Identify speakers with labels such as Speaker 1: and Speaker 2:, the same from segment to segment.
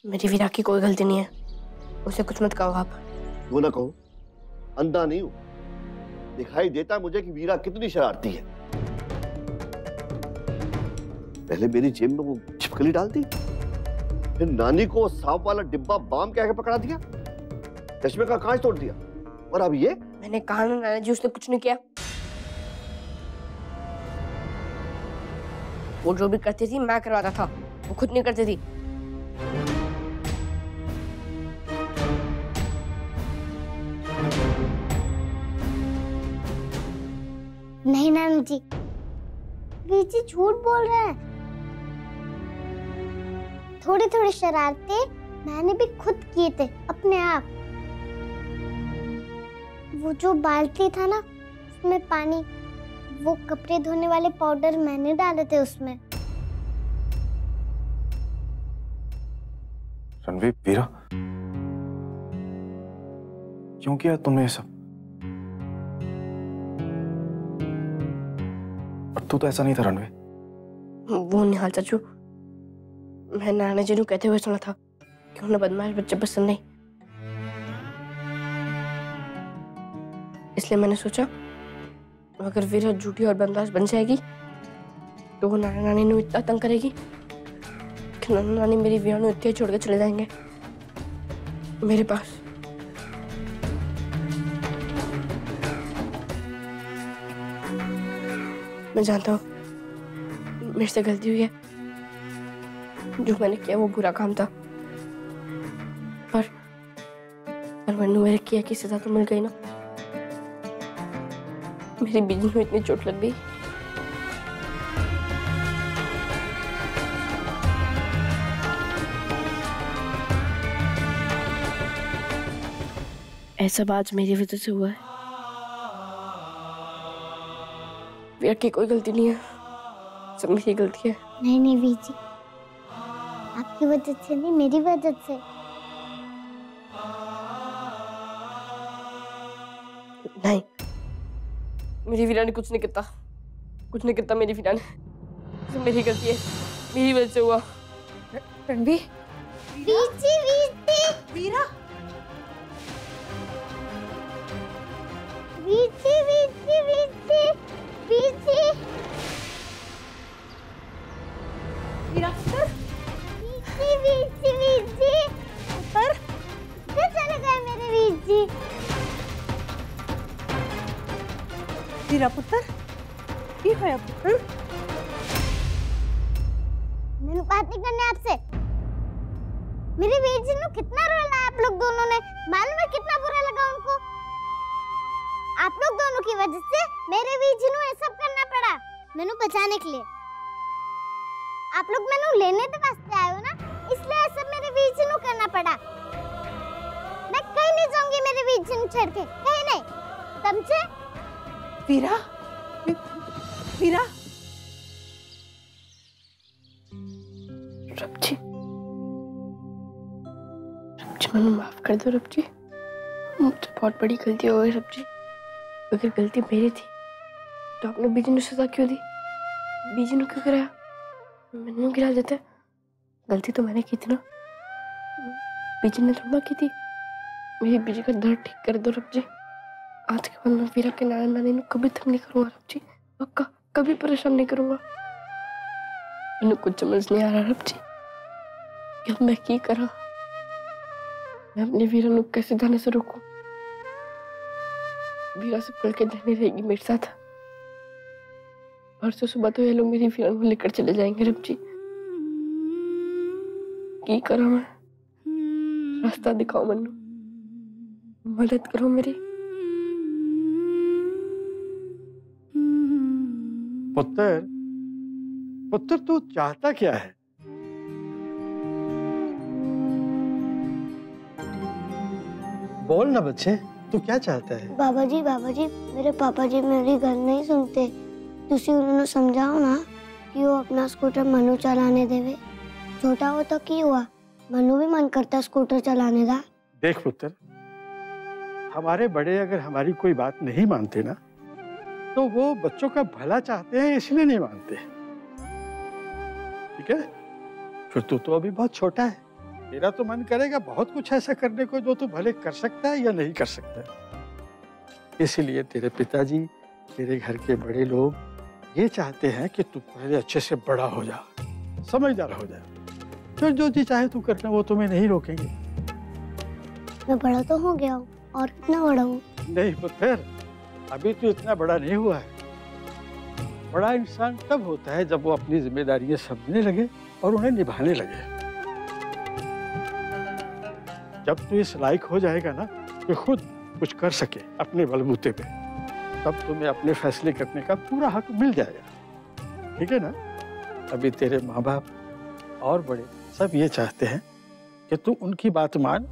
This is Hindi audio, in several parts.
Speaker 1: मेरी वीरा की कोई गलती नहीं है, उसे कुछ मत कहो आप।
Speaker 2: वो ना कहो, अंधा नहीं हूं, दिखाई देता मुझे कि वीरा कितनी शरारती है। पहले मेरी जेब में वो छिपकली डालती, फिर नानी को सांप वाला डिब्बा बाम कह के पकड़ा दिया, चश्मे का कांच तोड़ दिया, और अब ये।
Speaker 1: मैंने कहा ना नाना जी, उसने कुछ नहीं किया। वो जो भी करती थी मैं करवाता था, वो खुद नहीं करती थी।
Speaker 3: नहीं नानी जी, वीर जी झूठ बोल रहे हैं। थोड़ी थोड़ी शरारतें मैंने भी खुद किए थे अपने आप। वो जो बाल्टी था ना, उसमें पानी, वो कपड़े धोने वाले पाउडर मैंने डाले थे उसमें।
Speaker 4: रणवीर, वीरा, क्यों किया तुमने ये सब? और तू तो ऐसा नहीं था रणवीर।
Speaker 1: वो निहाल चाचू, मैं नाना जी को कहते हुए सुना था कि उन्हें बदमाश बच्चे पसंद नहीं, इसलिए मैंने सोचा अगर वीरा झूठी और बदमाश बन जाएगी तो वो नाना नानी ने इतना तंग करेगी कि नाना नानी मेरी वीरा को इतने छोड़ के चले जाएंगे मेरे पास। मैं जानता हूँ मेरे से गलती हुई है, जो मैंने किया वो बुरा काम था, पर मैंने मेरे किया की सजा तो मिल गई ना। मेरी बीजी को इतनी चोट लग गई। ऐसा आज मेरी वजह से हुआ है। वीरा की कोई गलती नहीं है, सब मेरी गलती है।
Speaker 3: नहीं नहीं वीर जी, आपकी वजह से नहीं, मेरी वजह से।
Speaker 1: नहीं, मेरी वीरा ने कुछ नहीं किया, कुछ नहीं किया मेरी वीरा ने, सब मेरी गलती है, मेरी वजह से हुआ।
Speaker 5: रणवीर,
Speaker 3: वीर जी,
Speaker 5: वीरा,
Speaker 3: वीर जी, वीर जी, वीर जी, वीर जी,
Speaker 5: वीरा,
Speaker 3: वीर जी,
Speaker 5: पर
Speaker 3: किधर चले गए मेरे वीर जी?
Speaker 5: वीरा पुत्र, की होया पुत्र?
Speaker 3: मैंने बात नहीं करनी आपसे। मेरे वीर जी ने कितना रोला आप लोग दोनों ने, मालूम है कितना बुरा लगा उनको? आप लोग दोनों की वजह से मेरे वीर जी ने ये सब करना पड़ा, मैंने बचाने के लिए। आप लोग मैंने लेने तो वास्ते आए हो ना, इसलिए ये सब मेरे वीर जी ने करना पड़ा। मैं कहीं नहीं जाऊंगी मेरे वीर जी ने छेड़ के, कहीं नहीं, समझे?
Speaker 5: वीरा, वीरा,
Speaker 1: रब जी, मैंने माफ कर दो रब जी, मुझसे बहुत बड़ी गलती हो गई रब जी। अगर गलती मेरी थी तो आपने बीजी ने सजा क्यों दी? बीजी ने क्यों गिराया? मैंने गिरा देते, गलती तो मैंने की थी ना, बीजी ने थोड़ा की थी। मेरी बीजी का दर्द ठीक कर दो रब जी। आज के बाद मैं वीरा के नाना नानी को कभी तंग नहीं करूंगा रब जी, पक्का कभी परेशान नहीं करूंगा। मैंने कुछ समझ नहीं आ रहा रब जी कि अब मैं की करा, मैं अपने वीरा को कैसे जाने से रोकूं? वीरा सब कल के जाने रहेगी मेरे साथ, परसों सुबह तो ये लोग मेरी वीरा को लेकर चले जाएंगे रब जी। की करा मैं? रास्ता दिखाओ मन्नू, मदद करो मेरी।
Speaker 6: पुत्र, पुत्र तू चाहता क्या है? बोल ना बच्चे, तू क्या चाहता है?
Speaker 3: बाबा जी, मेरे पापा जी मेरी गल नहीं सुनते। तुसी उन्होंने समझाओ ना कि वो अपना स्कूटर मनु चलाने देवे। छोटा हो तो की हुआ, मनु भी मन करता स्कूटर चलाने का।
Speaker 6: देख पुत्र, हमारे बड़े अगर हमारी कोई बात नहीं मानते ना, तो वो बच्चों का भला चाहते हैं इसलिए नहीं मानते। ठीक है? फिर तू तो अभी बहुत छोटा है, तेरा तो मन करेगा बहुत कुछ ऐसा करने को जो तू भले कर सकता है या नहीं कर सकता है। इसीलिए तेरे पिताजी, तेरे घर के बड़े लोग ये चाहते हैं कि तू पहले अच्छे से बड़ा हो जा, समझदार हो जा, फिर जो जी चाहे तू करना, वो तुम्हें नहीं रोकेंगे।
Speaker 3: मैं बड़ा तो हो गया हूँ, और कितना बड़ा हूँ?
Speaker 6: नहीं पुत्र, अभी तो इतना बड़ा नहीं हुआ है। बड़ा इंसान तब होता है जब वो अपनी जिम्मेदारियां समझने लगे और उन्हें निभाने लगे। जब तू इस लायक हो जाएगा ना कि खुद कुछ कर सके अपने बलबूते पे, तब तुम्हें अपने फैसले करने का पूरा हक मिल जाएगा। ठीक है ना? अभी तेरे माँ बाप और बड़े सब ये चाहते हैं कि तू उनकी बात मान।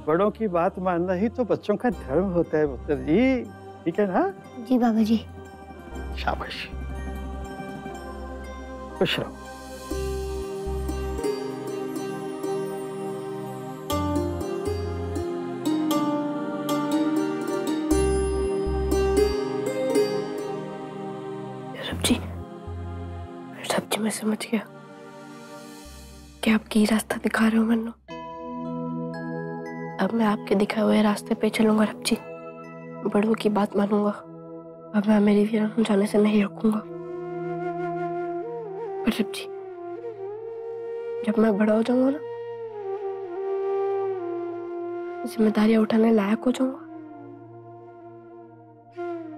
Speaker 6: बड़ों की बात मानना ही तो बच्चों का धर्म होता है पुत्र जी। ठीक है ना?
Speaker 3: जी बाबा जी।
Speaker 6: शाबाश, खुश रहो।
Speaker 1: सब्जी मैं समझ गया कि आप की रास्ता दिखा रहे हो मन्नू। अब मैं आपके दिखाए हुए रास्ते पे चलूंगा रब जी, बड़ों की बात मानूंगा। अब मैं मेरी वीरा जाने से नहीं रुकूंगा। पर रब जी, जब मैं बड़ा हो जाऊंगा ना, जिम्मेदारियां उठाने लायक हो जाऊंगा,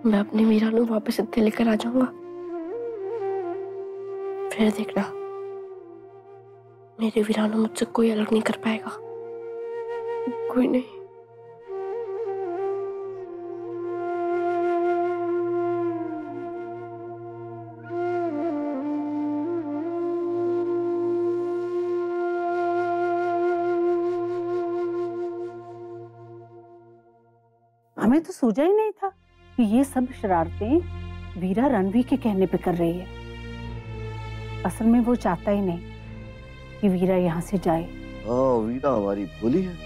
Speaker 1: मैं अपनी वीरा वापस इत्थे लेकर आ जाऊंगा। फिर देखना, मेरे वीरानो मुझसे कोई अलग नहीं कर पाएगा, कोई नहीं।
Speaker 5: हमें तो सूझा ही नहीं था कि ये सब शरारतें वीरा रणवीर के कहने पे कर रही है। असल में वो चाहता ही नहीं कि वीरा यहाँ से जाए।
Speaker 2: हाँ, वीरा हमारी भोली है।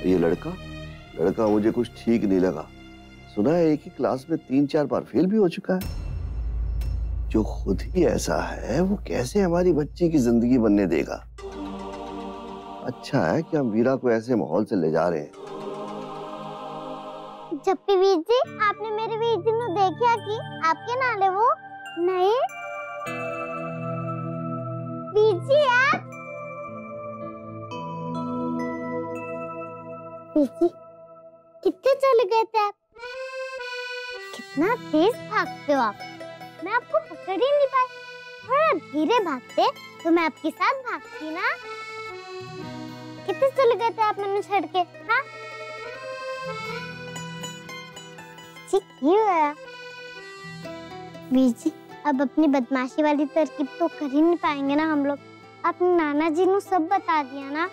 Speaker 2: ये लड़का मुझे कुछ ठीक नहीं लगा। सुना है एक ही क्लास में 3-4 बार फेल भी हो चुका है। जो खुद ही ऐसा है, वो कैसे हमारी बच्ची की जिंदगी बनने देगा। अच्छा है कि हम वीरा को ऐसे माहौल से ले जा रहे हैं।
Speaker 3: जप्पी वीर जी, आपने मेरे वीर जी को देखा कि आपके नाले वो नहीं? वीर जी आप? वीर जी, कितने चले गए थे आप? कितना तेज भागते हो आप, मैं आपको पकड़ ही नहीं पाई। थोड़ा धीरे भागते तो मैं आपके साथ भागती ना। कितने चले गए थे आप मैंने छड़ के? हाँ क्यों है? वीर जी, अब अपनी बदमाशी वाली तरकीब तो कर ही नहीं पाएंगे ना हम लोग। अपने नाना जी ने सब बता दिया ना,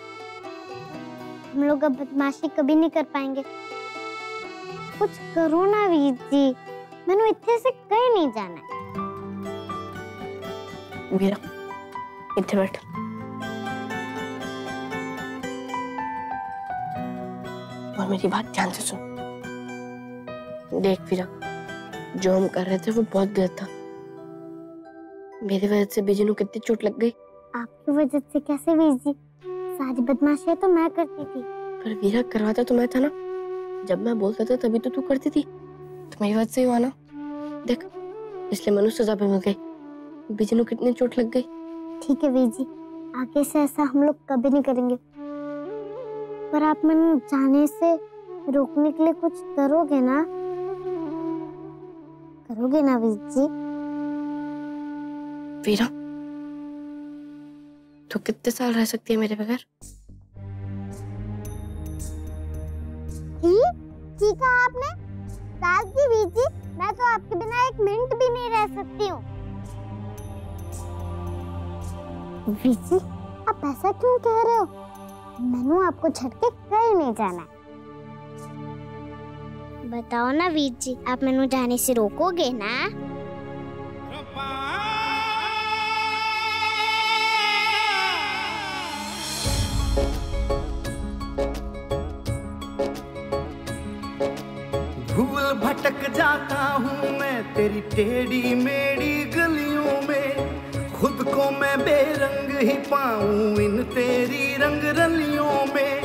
Speaker 3: हम लोग अब बदमाशी कभी नहीं कर पाएंगे। कुछ करो ना वीर जी, मैंने इतने से कहीं नहीं जाना है।
Speaker 1: वीरा, इधर बैठ। और मेरी बात ध्यान से सुन। देख वीरा, जो हम कर रहे थे वो बहुत गलत था। मेरी वजह से बीजी को कितनी चोट लग गई।
Speaker 3: आपकी वजह से कैसे वीर जी? सारी बदमाशियां तो मैं करती थी।
Speaker 1: पर वीरा, करवाता तो मैं था ना। जब मैं बोलता था तभी तो तू करती थी। तो मेरी वजह से ही हुआ ना। देख, इसलिए मनु सजा पे मिल गई। बीजी को कितनी चोट लग गई।
Speaker 3: ठीक है वीर जी, आगे से ऐसा हम लोग कभी नहीं करेंगे। पर आप मैंने जाने से रोकने के लिए कुछ करोगे ना? करोगे ना वीर जी?
Speaker 1: वीरा, तू कितने साल रह सकती है मेरे बगैर?
Speaker 3: ठीक कहा आपने। साल की वीर जी, मैं तो आपके बिना एक मिनट भी नहीं रह सकती हूँ। वीर जी, आप ऐसा क्यों कह रहे हो? मैंने आपको छड़ के कहीं नहीं जाना। बताओ ना वीर जी, आप मैंने जाने से रोकोगे ना?
Speaker 7: भूल भटक जाता हूँ मैं तेरी टेढ़ी मेढ़ी गलियों में, खुद को मैं मैं बेरंग ही पाऊं इन तेरी रंग रलियों में।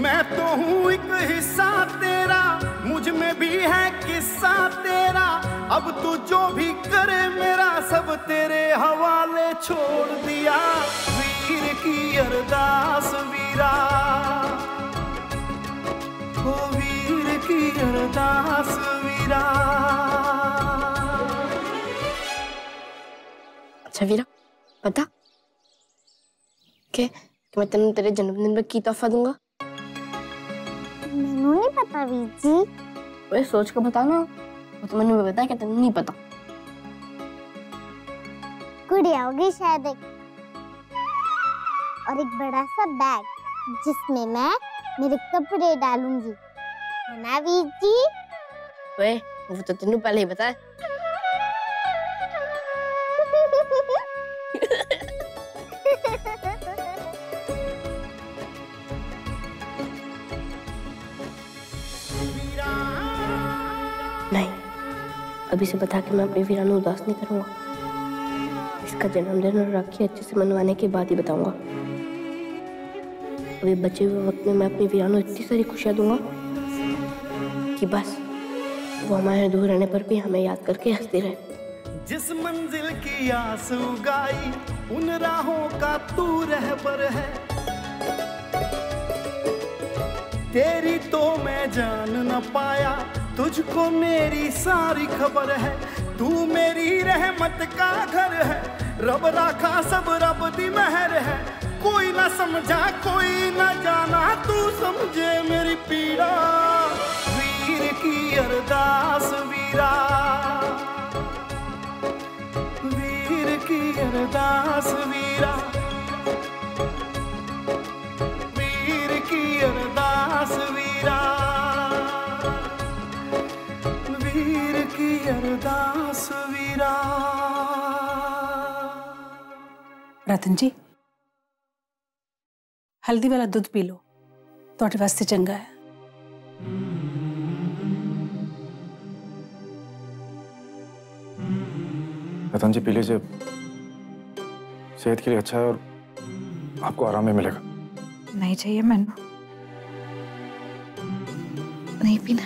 Speaker 7: मैं तो हूँ एक हिस्सा तेरा, मुझ में भी है किस्सा तेरा। अब तू जो भी करे मेरा सब तेरे हवाले छोड़ दिया। वीर की अरदास वीरा, ओ वीर की अरदास वीरा।
Speaker 1: अच्छा वीरा, पता कि मैं तेरे जन्मदिन में की तोहफा दूंगा?
Speaker 3: मैनू नहीं पता वीर जी।
Speaker 1: वही सोच कर बता ना, वो तो मैंने बताया कि तेनू नहीं पता।
Speaker 3: गुड़िया होगी शायद एक, और एक बड़ा सा बैग जिसमें मैं मेरे कपड़े डालूंगी, है ना वीर जी?
Speaker 1: वे वो तो तेनू पहले ही बताया। नहीं, अभी से बता के मैं अपनी वीरा को उदास नहीं करूंगा। इसका जन्मदिन और राखी अच्छे से मनवाने के बाद ही बताऊंगा। अभी बचे हुए वक्त में मैं अपनी वीरा को इतनी सारी खुशियां दूंगा कि बस वो हमारे दूर रहने पर भी हमें याद करके हंसती रहे।
Speaker 7: जिस मंजिल की आस उगाई उन राहों का तू रहबर है। तेरी तो मैं जान न पाया, तुझको मेरी सारी खबर है। तू मेरी रहमत का घर है, रब राखा सब रब दी मेहर है। कोई ना समझा कोई ना जाना, तू समझे मेरी पीड़ा। वीर की अरदास वीरा, वीर की अरदास वीरा, वीर की अरदास वीरा, वीर की अरदास वीरा।
Speaker 5: रतन जी, हल्दी वाला दूध पी लो, ਤੁਹਾਡੇ वास्ते चंगा है।
Speaker 4: रतन जी पी लीजिए, सेहत के लिए अच्छा है और आपको आराम भी मिलेगा।
Speaker 8: नहीं चाहिए मैनू, नहीं पीना।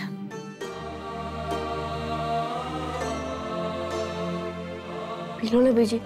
Speaker 1: पी लो ना बीजी।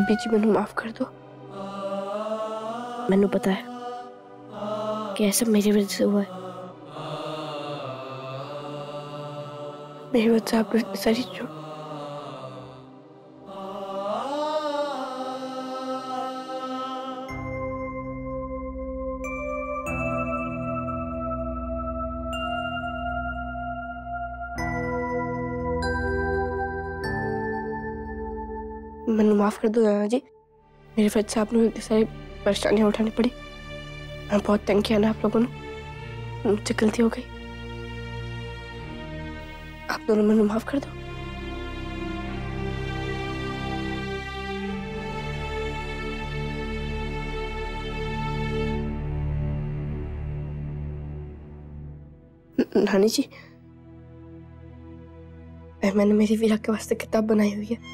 Speaker 1: बीजी मैनू माफ कर दो। मैनू पता है कि ऐसा मेरी वजह से हुआ है। मेरी वजह से आपको इतनी सारी जो मैनू माफ कर दो नाना जी। मेरी वजह से आपने इतनी सारी परेशानियां उठानी पड़ी। मैं बहुत तंग किया ना आप लोगों ने, मुझसे गलती हो गई। आप दोनों मैनू माफ कर दो। नानी जी, मैंने मेरी वीरा के वास्ते किताब बनाई हुई है।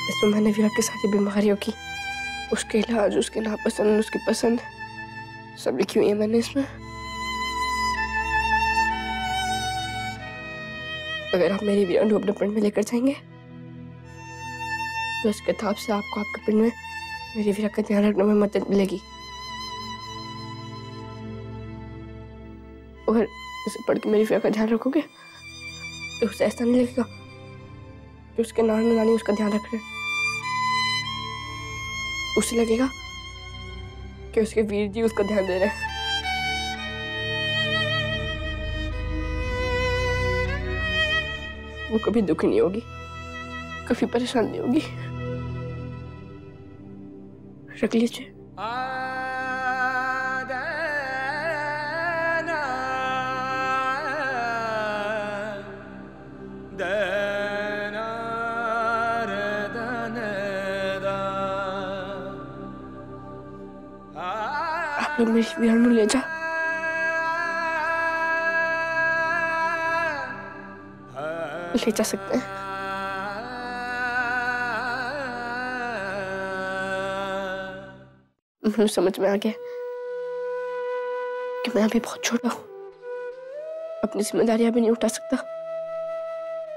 Speaker 1: इसमें मैंने वीरा की सारी बीमारियों की, उसके इलाज, उसके नापसंद, उसकी पसंद सब लिखी हुई है मैंने इसमें। अगर आप मेरी वीरा को अपने पिंड में लेकर जाएंगे तो इस किताब से आपको आपके पिंड में मेरी वीरा का ध्यान रखने में मदद मिलेगी। अगर इसे पढ़ के मेरी वीरा का ध्यान रखोगे तो उसे ऐसा नहीं लगेगा कि उसके नाना नानी उसका ध्यान रख रहे हैं। उसे लगेगा कि उसके वीर जी उसका ध्यान दे रहे हैं। वो कभी दुखी नहीं होगी, कभी परेशान नहीं होगी। रख लीजिए। आप लोग मेरी वीरानु ले जा। ले जा सकते हैं। मुझे समझ में आ गया कि मैं अभी बहुत छोटा हूँ, अपनी जिम्मेदारियां भी नहीं उठा सकता।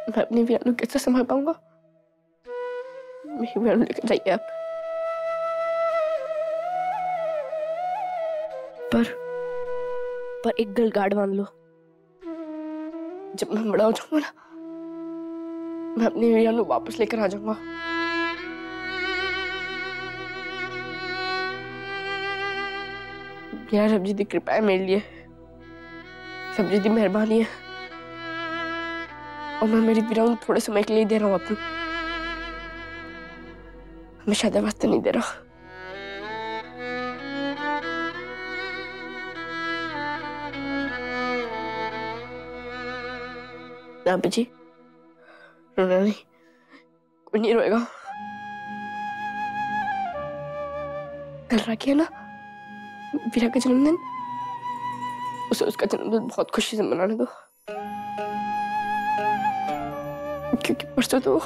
Speaker 1: मैं अपनी वीरानु कैसे संभाल पाऊंगा? मेरी वीरानु लेकर जाइए आप। पर एक गल गार्ड मान लो, जब मैं बड़ा हो जाऊंगा ना, मैं अपनी वीरानु वापस लेकर आ जाऊंगा। यार रब जी की कृपा है मेरे लिए, रब जी की मेहरबानी है, और मैं मेरी वीरानु थोड़े समय के लिए दे रहा हूँ अपनी, हमेशा दे वास्ते नहीं दे रहा। आप जी रोना नहीं, कोई नहीं रोएगा। कल राखी है ना, वीरा का जन्मदिन, उसे उसका जन्मदिन बहुत खुशी से मनाने दो, क्योंकि परसों तो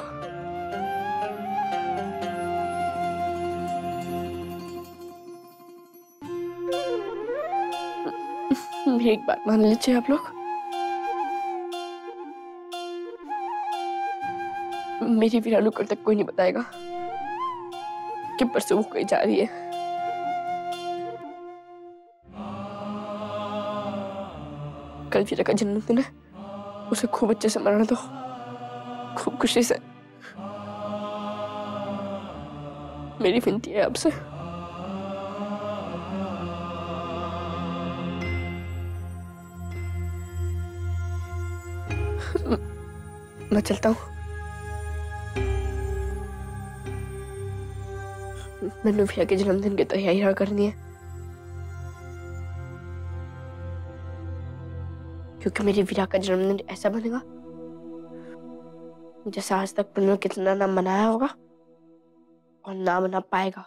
Speaker 1: मेरी एक बात मान लीजिए आप लोग, मेरी वीरानु कल तक कोई नहीं बताएगा कि परसों वो कहीं जा रही है। कल वीरा का जन्मदिन है, उसे खूब अच्छे से मनाने दो, खूब खुशी से। मेरी विनती है आपसे। मैं चलता हूँ। मैंने वीरा के जन्मदिन की तैयारी करनी है, क्योंकि मेरी वीरा का जन्मदिन ऐसा बनेगा जैसा आज तक तुमने कितना ना मनाया होगा और ना मना पाएगा।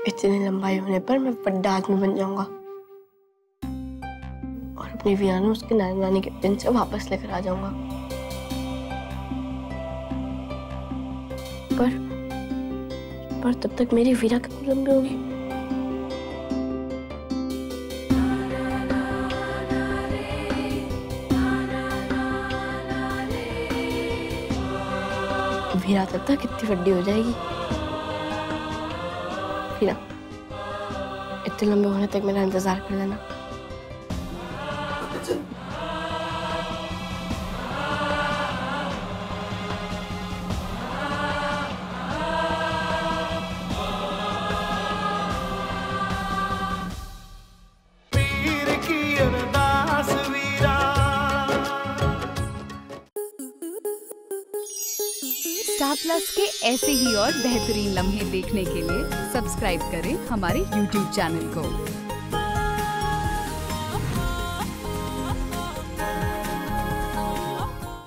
Speaker 1: इतनी लंबाई होने पर मैं बड़ा आदमी बन जाऊंगा और अपनी वीरा को उसके नानी नानी के दिन से वापस लेकर आ जाऊंगा। पर तब तक मेरी वीरा कितनी लंबी होगी? वीरा तब तक कितनी बड़ी हो जाएगी? वीरा, इतने लंबे होने तक मेरा इंतजार कर लेना।
Speaker 9: स्टार प्लस के ऐसे ही और बेहतरीन लम्हे देखने के लिए सब्सक्राइब करें हमारे YouTube चैनल को।